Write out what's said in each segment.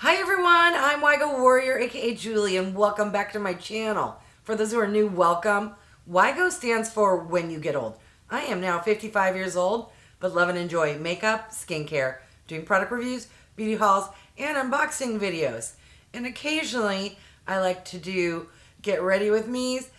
Hi everyone, I'm Wygo Warrior, aka Julie, and welcome back to my channel. For those who are new, welcome. Wygo stands for when you get old. I am now 55 years old, but love and enjoy makeup, skincare, doing product reviews, beauty hauls, and unboxing videos. And occasionally, I like to do get ready with me's,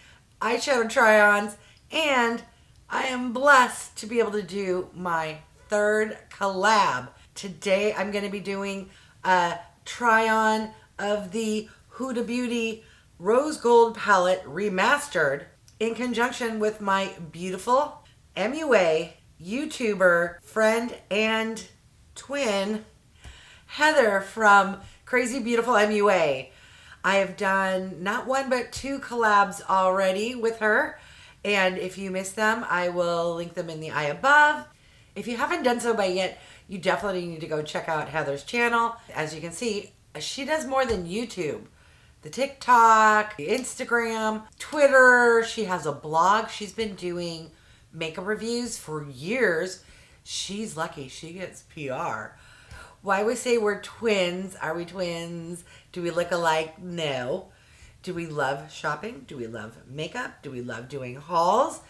eyeshadow try-ons, and I am blessed to be able to do my third collab. Today, I'm going to be doing a try-on of the Huda Beauty Rose Gold Palette Remastered in conjunction with my beautiful MUA YouTuber friend and twin Heather from Crazybeautifulmua. I have done not one but two collabs already with her, and if you missed them, I will link them in the eye above. If you haven't done so by yet, you definitely need to go check out Heather's channel. As you can see, she does more than YouTube. The TikTok, the Instagram, Twitter. She has a blog. She's been doing makeup reviews for years. She's lucky. She gets PR. Why we say we're twins? Are we twins? Do we look alike? No. Do we love shopping? Do we love makeup? Do we love doing hauls?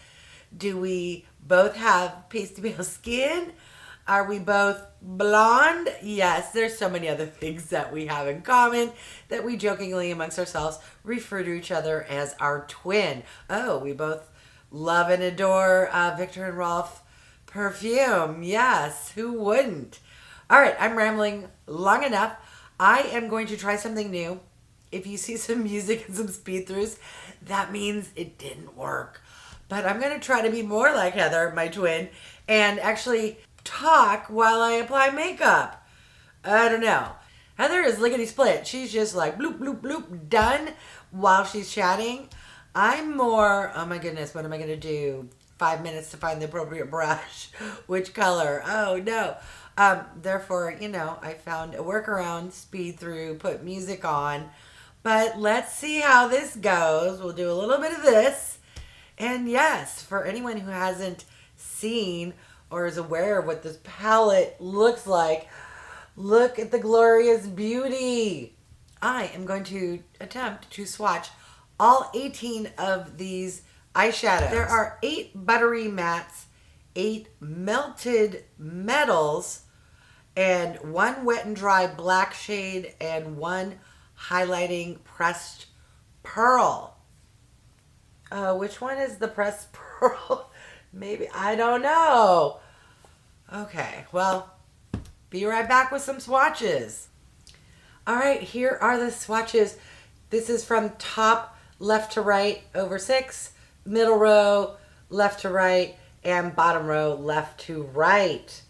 Do we both have pasty pale skin? Are we both blonde? Yes, there's so many other things that we have in common that we jokingly amongst ourselves refer to each other as our twin. Oh, we both love and adore Victor and Rolf perfume. Yes, who wouldn't? All right, I'm rambling long enough. I am going to try something new. If you see some music and some speed throughs, that means it didn't work. But I'm going to try to be more like Heather, my twin, and actually talk while I apply makeup. I don't know. Heather is lickety split. She's just like bloop, bloop, bloop, done while she's chatting. I'm more, oh my goodness, what am I going to do? 5 minutes to find the appropriate brush. Which color? Oh no. Therefore, I found a workaround, speed through, put music on. But let's see how this goes. We'll do a little bit of this. And yes, for anyone who hasn't seen or is aware of what this palette looks like, look at the glorious beauty. I am going to attempt to swatch all 18 of these eyeshadows. There are 8 buttery mattes, 8 melted metals, and 1 wet and dry black shade, and 1 highlighting pressed pearl. Which one is the pressed pearl? Maybe, I don't know. Okay, well, be right back with some swatches. All right, here are the swatches. This is from top left to right over 6, middle row left to right, and bottom row left to right.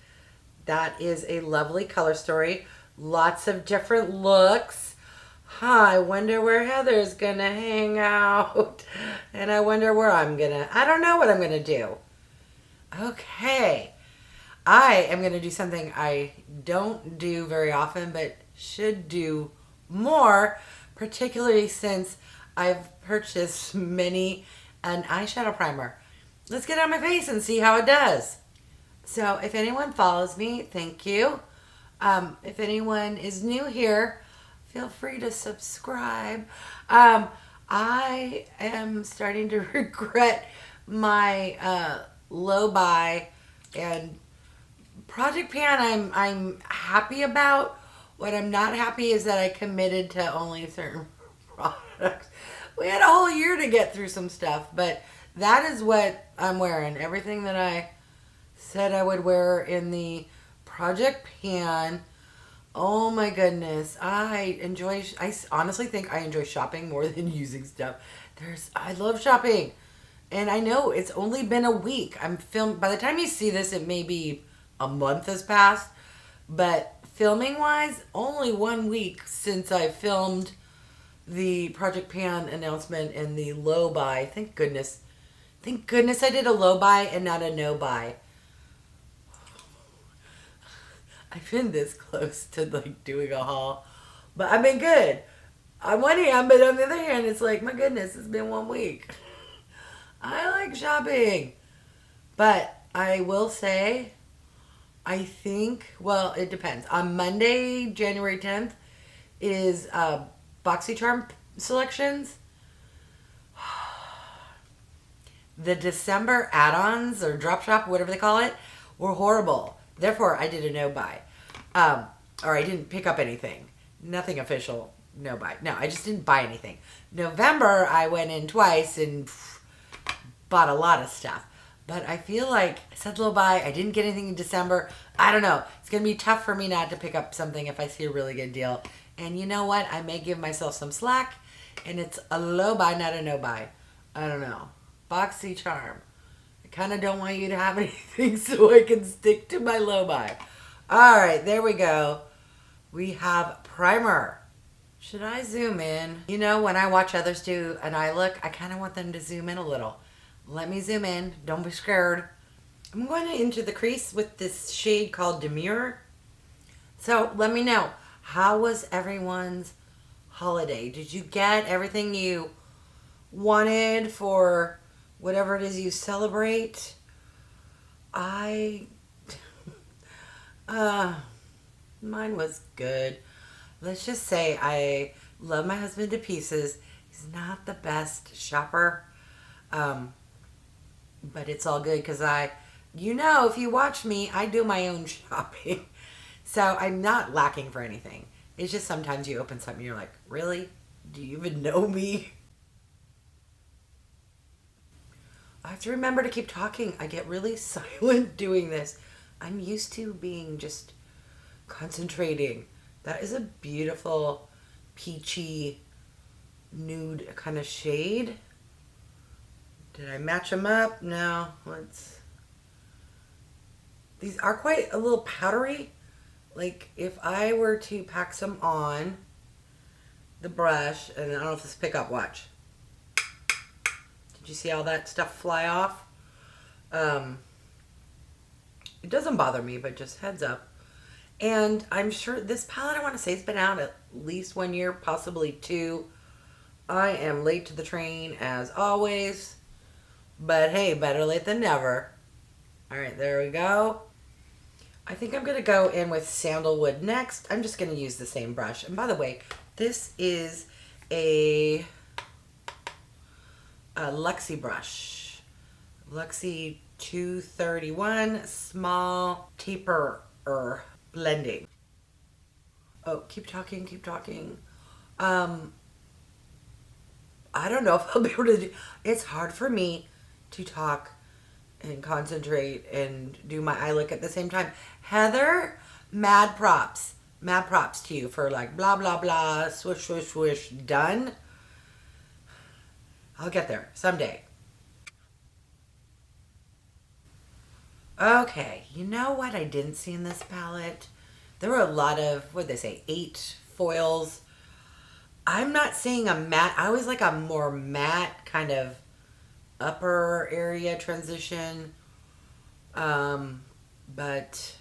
That is a lovely color story. Lots of different looks. I wonder where Heather's gonna hang out. And I wonder where I don't know what I'm gonna do. Okay. I am gonna do something I don't do very often, but should do more, particularly since I've purchased an eyeshadow primer. Let's get it on my face and see how it does. So if anyone follows me, thank you. If anyone is new here, feel free to subscribe. I am starting to regret my low buy and Project Pan. I'm happy about. What I'm not happy is that I committed to only certain products. We had a whole year to get through some stuff, but that is what I'm wearing. Everything that I said I would wear in the Project Pan. Oh my goodness. I honestly think I enjoy shopping more than using stuff. I love shopping. And I know it's only been a week. By the time you see this, it may be a month has passed. But filming wise, only 1 week since I filmed the Project Pan announcement and the low buy. Thank goodness. Thank goodness I did a low buy and not a no buy. I've been this close to doing a haul, but I've been good. On one hand, but on the other hand, it's like, my goodness, it's been 1 week. I like shopping, but I will say, I think, well, it depends. On Monday, January 10th, is BoxyCharm selections. The December add-ons or drop shop, whatever they call it, were horrible. Therefore, I did a no buy. Or I didn't pick up anything. Nothing official, no buy. No, I just didn't buy anything. November, I went in twice and bought a lot of stuff. But I feel like I said low buy. I didn't get anything in December. I don't know. It's going to be tough for me not to pick up something if I see a really good deal. And you know what? I may give myself some slack. And it's a low buy, not a no buy. I don't know. BoxyCharm. I kind of don't want you to have anything so I can stick to my low buy. All right, there we go. We have primer. Should I zoom in? You know, when I watch others do an eye look, I kind of want them to zoom in a little. Let me zoom in. Don't be scared. I'm going into the crease with this shade called Demure. So let me know. How was everyone's holiday? Did you get everything you wanted for whatever it is you celebrate? Mine was good. Let's just say I love my husband to pieces. He's not the best shopper. But it's all good because if you watch me, I do my own shopping. So I'm not lacking for anything. It's just sometimes you open something and you're like, really? Do you even know me? I have to remember to keep talking. I get really silent doing this. I'm used to being just concentrating. That is a beautiful peachy nude kind of shade. Did I match them up? No. These are quite a little powdery. Like if I were to pack some on the brush, and I don't know if this pick up, watch. Did you see all that stuff fly off? It doesn't bother me, but just heads up. And I'm sure this palette, I want to say, has been out at least 1 year, possibly 2. I am late to the train as always. But hey, better late than never. All right, there we go. I think I'm going to go in with Sandalwood next. I'm just going to use the same brush. And by the way, this is a Luxie brush. Luxie 231 small taper blending. Oh, keep talking, keep talking. I don't know if I'll be able to do. It's hard for me to talk and concentrate and do my eye look at the same time. Heather, mad props. Mad props to you for like blah, blah, blah, swish, swish, swish, done. I'll get there someday. Okay, you know what I didn't see in this palette? There were a lot of, what did they say, 8 foils. I'm not seeing a matte. I always like a more matte kind of upper area transition. But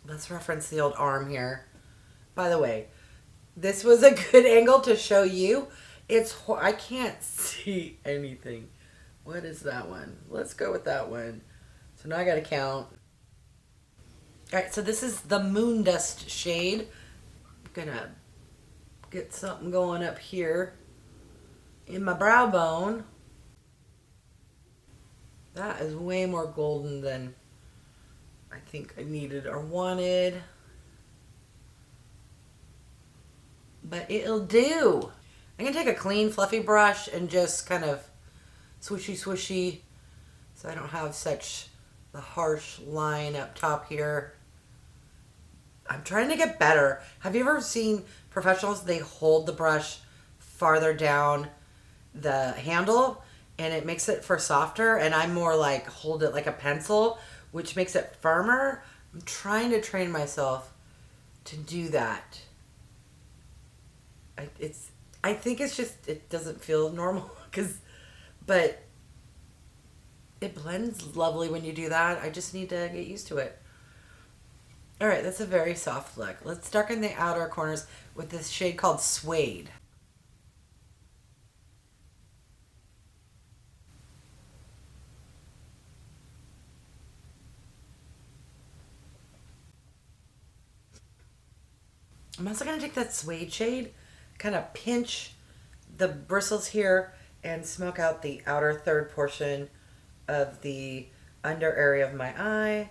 let's reference the old arm here. By the way, this was a good angle to show you. I can't see anything. What is that one? Let's go with that one. So now I gotta count. Alright, so this is the Moon Dust shade. I'm gonna get something going up here in my brow bone. That is way more golden than I think I needed or wanted. But it'll do. I'm gonna take a clean fluffy brush and just kind of swishy swishy so I don't have such the harsh line up top here. I'm trying to get better. Have you ever seen professionals? They hold the brush farther down the handle and it makes it for softer, and I'm more like hold it like a pencil, which makes it firmer. I'm trying to train myself to do that. I think it's just, it doesn't feel normal but it blends lovely when you do that. I just need to get used to it. All right, that's a very soft look. Let's darken the outer corners with this shade called Suede. I'm also going to take that suede shade, kind of pinch the bristles here and smoke out the outer third portion of the under area of my eye.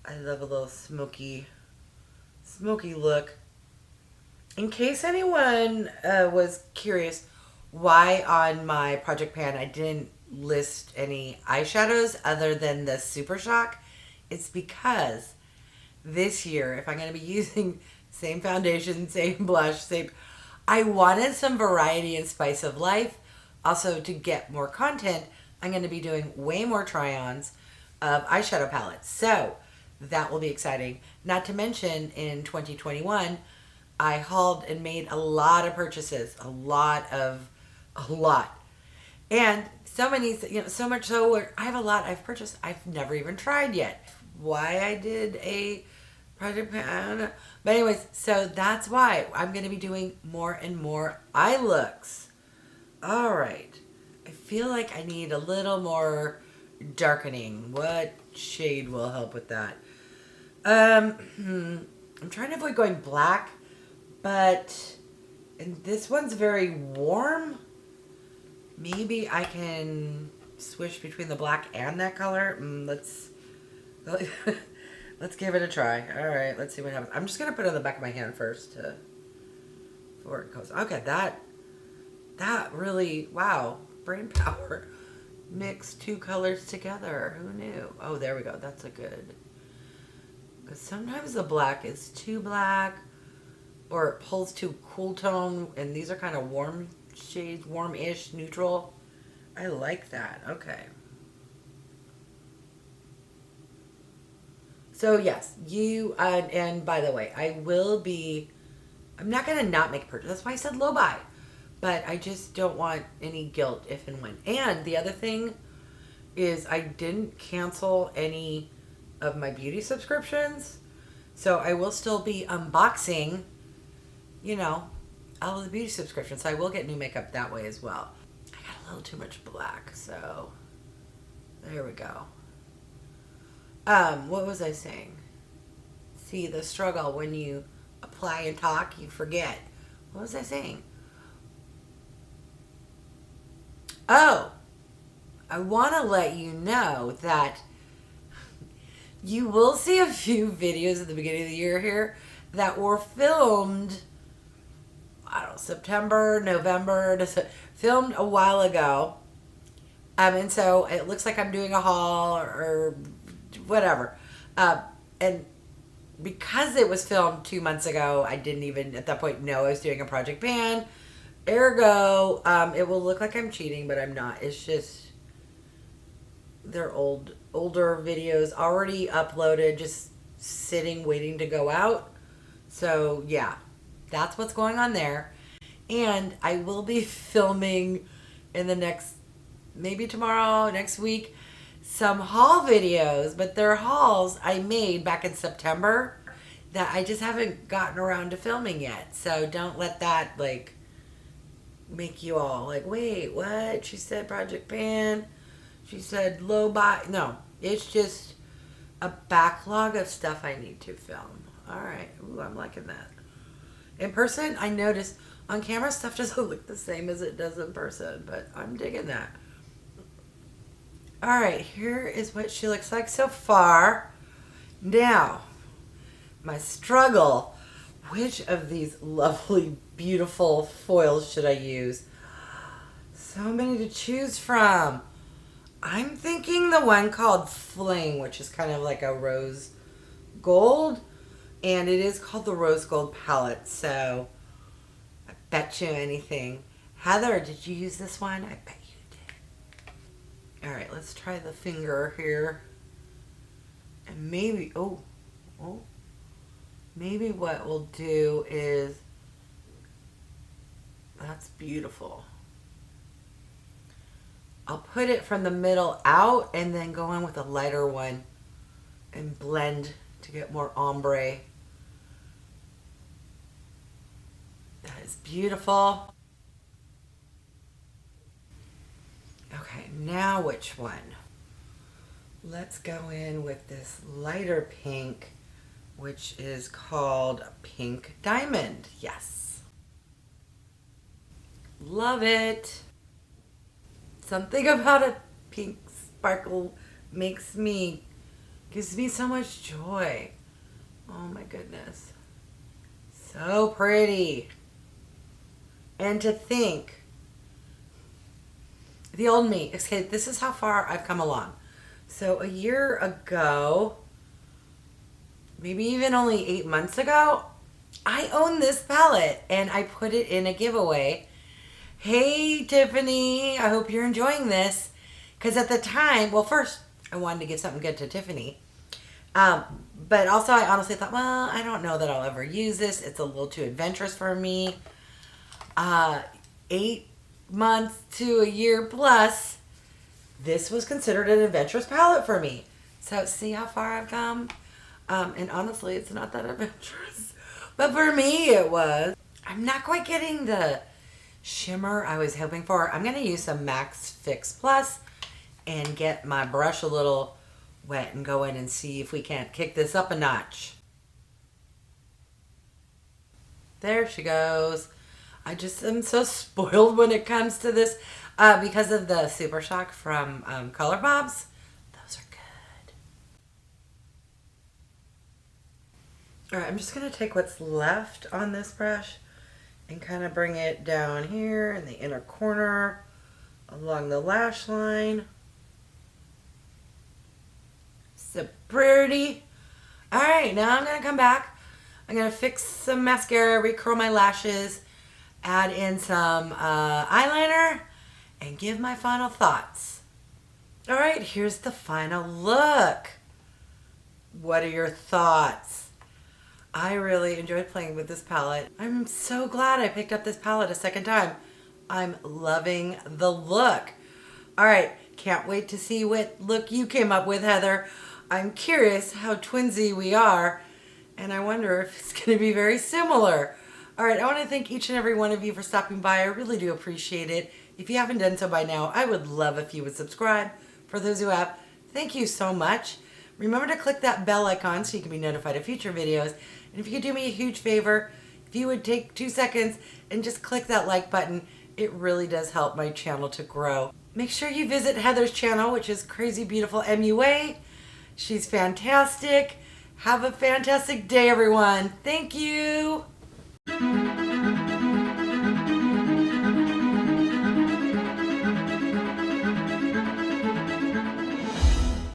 I love a little smoky look. In case anyone was curious why on my project pan I didn't list any eyeshadows other than the Super Shock, it's because this year, if I'm going to be using same foundation, same blush, I wanted some variety and spice of life. Also, to get more content, I'm going to be doing way more try-ons of eyeshadow palettes. So that will be exciting. Not to mention, in 2021, I hauled and made a lot of purchases. A lot. And so many, so much so, I have a lot I've purchased I've never even tried yet. Why I did a project pan. But anyways, so that's why I'm going to be doing more and more eye looks. All right. I feel like I need a little more darkening. What shade will help with that? I'm trying to avoid going black, and this one's very warm. Maybe I can switch between the black and that color. Let's give it a try. All right, let's see what happens. I'm just gonna put it on the back of my hand first before it goes. Okay, that really, wow, brain power. Mix two colors together. Who knew? Oh, there we go. That's a good. Because sometimes the black is too black, or it pulls too cool tone, and these are kind of warm shades, warm-ish, neutral. I like that. Okay. So yes, and by the way, I'm not going to not make a purchase. That's why I said low buy. But I just don't want any guilt if and when. And the other thing is I didn't cancel any of my beauty subscriptions. So I will still be unboxing, all of the beauty subscriptions. So I will get new makeup that way as well. I got a little too much black, so there we go. What was I saying? See, the struggle when you apply and talk, you forget. What was I saying? Oh, I want to let you know that you will see a few videos at the beginning of the year here that were filmed, I don't know, September, November, filmed a while ago. And so it looks like I'm doing a haul or whatever. And because it was filmed 2 months ago, I didn't even at that point know I was doing a project pan. Ergo, it will look like I'm cheating, but I'm not. It's just they're older videos already uploaded, just sitting waiting to go out. So yeah, that's what's going on there. And I will be filming in the maybe tomorrow, next week, some haul videos, but they're hauls I made back in September that I just haven't gotten around to filming yet. So don't let that make you all wait, what? She said project pan. She said low buy. No, it's just a backlog of stuff I need to film. All right. Ooh, I'm liking that. In person, I noticed on camera stuff doesn't look the same as it does in person, but I'm digging that. All right, here is what she looks like so far. Now, my struggle. Which of these lovely, beautiful foils should I use? So many to choose from. I'm thinking the one called Fling, which is kind of like a rose gold. And it is called the Rose Gold Palette. So, I bet you anything. Heather, did you use this one? I bet you did. All right, let's try the finger here. And maybe, maybe what we'll do is, that's beautiful. I'll put it from the middle out and then go in with a lighter one and blend to get more ombre. That is beautiful. Okay, now which one? Let's go in with this lighter pink which is called Pink Diamond. Yes. Love it. Something about a pink sparkle gives me so much joy. Oh my goodness. So pretty. And to think, the old me, okay, this is how far I've come along. So a year ago, maybe even only 8 months ago, I owned this palette and I put it in a giveaway. Hey Tiffany, I hope you're enjoying this. Because at the time, well, first I wanted to give something good to Tiffany. But also I honestly thought, well, I don't know that I'll ever use this. It's a little too adventurous for me. 8 months to a year plus, this was considered an adventurous palette for me. So see how far I've come? And honestly, it's not that adventurous. But for me, it was. I'm not quite getting the shimmer I was hoping for. I'm going to use some Max Fix Plus and get my brush a little wet and go in and see if we can't kick this up a notch. There she goes. I just am so spoiled when it comes to this because of the Super Shock from Color Bobs. Those are good. All right, I'm just going to take what's left on this brush and kind of bring it down here in the inner corner along the lash line. So pretty. All right, now I'm going to come back. I'm going to fix some mascara, recurl my lashes, add in some eyeliner, and give my final thoughts. All right, here's the final look. What are your thoughts? I really enjoyed playing with this palette. I'm so glad I picked up this palette a second time. I'm loving the look. All right, can't wait to see what look you came up with, Heather. I'm curious how twinsy we are, and I wonder if it's going to be very similar. All right, I want to thank each and every one of you for stopping by. I really do appreciate it. If you haven't done so by now, I would love if you would subscribe. For those who have, thank you so much. Remember to click that bell icon so you can be notified of future videos. And if you could do me a huge favor, if you would take 2 seconds and just click that like button, it really does help my channel to grow. Make sure you visit Heather's channel, which is Crazybeautifulmua. She's fantastic. Have a fantastic day, everyone. Thank you.